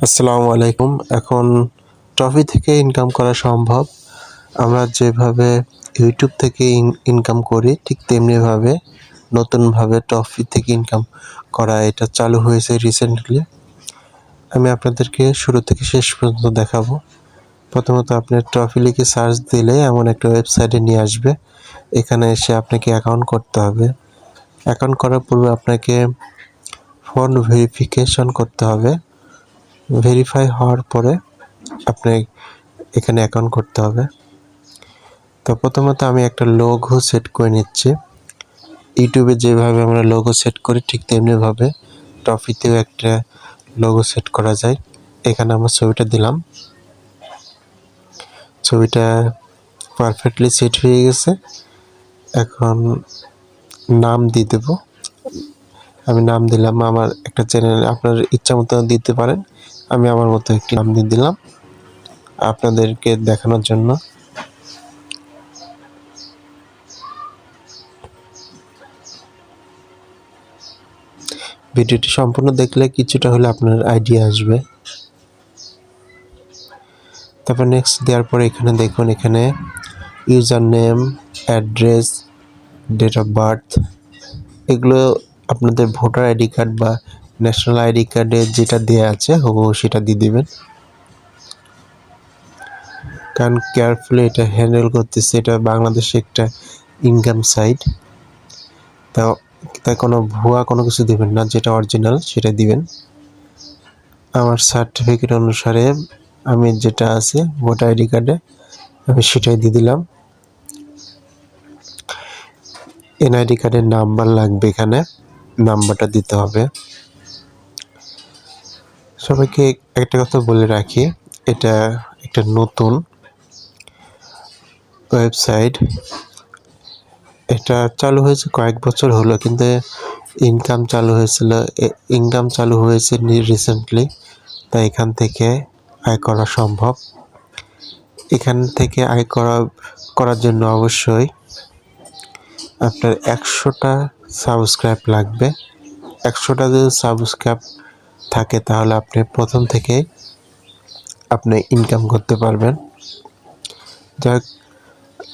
আসসালামু আলাইকুম। এখন টফি থেকে ইনকাম করা সম্ভব। আমরা যেভাবে ইউটিউব থেকে ইনকাম করি ঠিক তেমনিভাবে নতুনভাবে টফি থেকে ইনকাম করা এটা চালু হয়েছে রিসেন্টলি। আমি আপনাদেরকে শুরু থেকে শেষ পর্যন্ত দেখাবো। প্রথমত আপনি টফি লিখে সার্চ দিলে এমন একটা ওয়েবসাইটে নিয়ে আসবে। এখানে এসে আপনাকে অ্যাকাউন্ট করতে হবে। অ্যাকাউন্ট করার পূর্বে আপনাকে ফোন ভেরিফিকেশন করতে হবে। ভেরিফাই হওয়ার পরে আপনি এখানে অ্যাকাউন্ট করতে হবে। তো প্রথমত আমি একটা লোগো সেট করে নিচ্ছি। ইউটিউবে যেভাবে আমরা লোগো সেট করি ঠিক তেমনিভাবে টফিতেও একটা লোগো সেট করা যায়। এখানে আমার ছবিটা দিলাম। ছবিটা পারফেক্টলি সেট হয়ে গেছে। এখন নাম দিয়ে দেব। আমি নাম দিলাম আমার একটা চ্যানেল, আপনার ইচ্ছা মতো দিতে পারেন। আমি আমার মতো একটি নাম দিয়ে দিলাম আপনাদেরকে দেখানোর জন্য। ভিডিওটি সম্পূর্ণ দেখলে কিছুটা হলে আপনার আইডিয়া আসবে। তারপর নেক্সট দেওয়ার পরে এখানে দেখুন, এখানে user name, address, date of birth, এগুলো আপনাদের ভোটার আইডি কার্ড বা ন্যাশনাল আইডি কার্ডে যেটা দেওয়া আছে হুবহু সেটা দিয়ে দেবেন। কারণ কেয়ারফুলি এটা হ্যান্ডেল করতেছে, এটা বাংলাদেশে একটা ইনকাম সাইট। তাই কোনো ভুয়া কোনো কিছু দিবেন না, যেটা অরিজিনাল সেটা দিবেন। আমার সার্টিফিকেট অনুসারে আমি যেটা আছে ভোটার আইডি কার্ডে আমি সেটাই দিয়ে দিলাম। এনআইডি কার্ডের নাম্বার লাগবে, এখানে নাম্বারটা দিতে হবে। সবাইকে একটা কথা বলে রাখি, এটা একটা নতুন ওয়েবসাইট। এটা চালু হয়েছে কয়েক বছর হলো, কিন্তু ইনকাম চালু হয়েছে রিসেন্টলি। তাই এখান থেকে আয় করা সম্ভব। এখান থেকে আয় করার জন্য অবশ্যই আপনার 100টা সাবস্ক্রাইব লাগবে। 100টা যদি সাবস্ক্রাইব থাকে তাহলে আপনি প্রথম থেকে আপনি ইনকাম করতে পারবেন। যাক,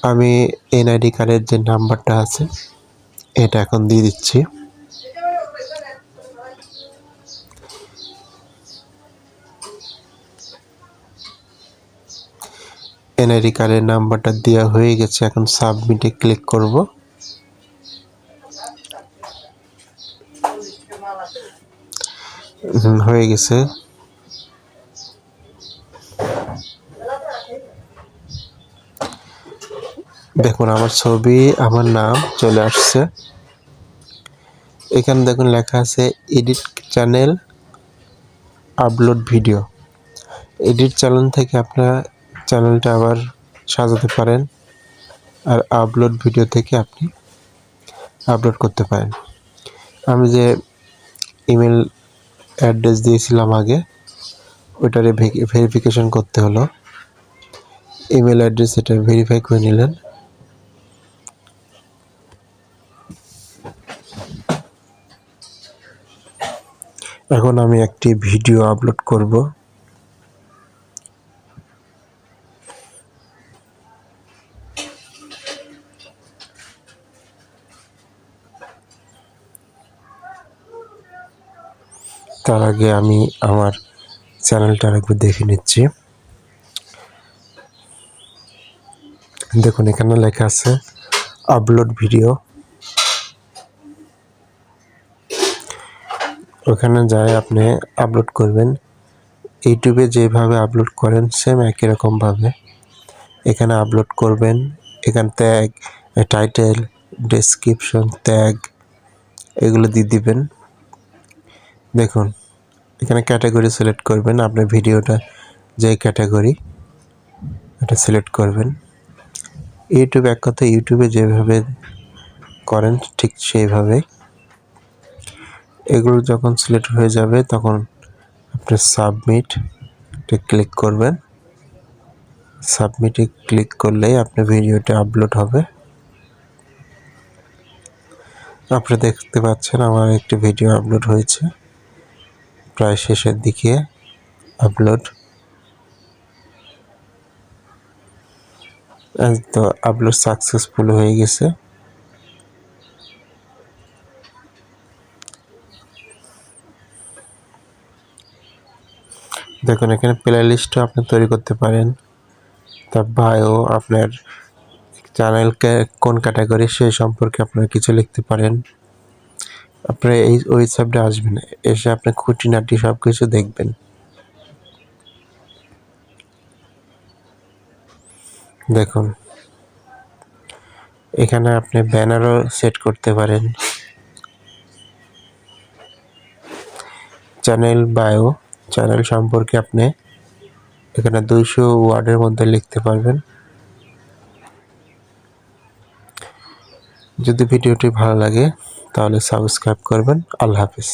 আমি এনআইডি কার্ডের যে নাম্বারটা আছে এটা এখন দিয়ে দিচ্ছি। এনআইডি কার্ডের নাম্বারটা দেওয়া হয়ে গেছে। এখন সাবমিটে ক্লিক করব। হয়ে গেছে। দেখুন আমার ছবি, আমার নাম চলে আসছে। এখানে দেখুন লেখা আছে edit channel, upload video. Edit channel থেকে আপনারা চ্যানেলটা আবার সাজাতে পারেন, আর আপলোড ভিডিও থেকে আপনি আপলোড করতে পারেন। আমি যে ইমেল অ্যাড্রেস দিয়েছিলাম আগে, ওইটারে ভেরিফিকেশন করতে হলো। ইমেল অ্যাড্রেস এটা ভেরিফাই করে নিলেন। এখন আমি একটি ভিডিও আপলোড করব। তার আগে আমি আমার চ্যানেলটা আরেকবার দেখে নিচ্ছি। দেখুন এখানে লেখা আছে আপলোড ভিডিও। ওখানে যাই আপনি আপলোড করবেন। ইউটিউবে যেভাবে আপলোড করেন সেম একই রকমভাবে এখানে আপলোড করবেন। এখান ট্যাগ, টাইটেল, ডেসক্রিপশন, ট্যাগ এগুলো দিয়ে দিবেন। দেখুন এখানে ক্যাটাগরি সিলেক্ট করবেন, আপনার ভিডিওটা যে ক্যাটাগরি এটা সিলেক্ট করবেন। এক কথা ইউটিউবে যেভাবে করেন ঠিক সেইভাবে এগুলো যখন সিলেক্ট হয়ে যাবে তখন আপনি সাবমিটে ক্লিক করবেন। সাবমিটে ক্লিক করলেই আপনার ভিডিওটা আপলোড হবে। আপনারা দেখতে পাচ্ছেন আমার একটি ভিডিও আপলোড হয়েছে প্রায় শেষের দিকে। আপলোড, তো আপলোড সাকসেসফুল হয়ে গেছে। দেখুন এখানে প্লে লিস্টও আপনি তৈরি করতে পারেন। তার বায়ো, আপনার চ্যানেলকে কোন ক্যাটাগরি সেই সম্পর্কে আপনারা কিছু লিখতে পারেন। আপনারা এই ওয়েবসাইটে আসবেন, এসে আপনি খুঁটিনাটি সব কিছু দেখবেন। দেখুন এখানে আপনি ব্যানারও সেট করতে পারেন। চ্যানেল বায়ো, চ্যানেল সম্পর্কে আপনি এখানে 200 ওয়ার্ডের মধ্যে লিখতে পারবেন। যদি ভিডিওটি ভালো লাগে তাহলে সাবস্ক্রাইব করবেন। আল্লাহ হাফেজ।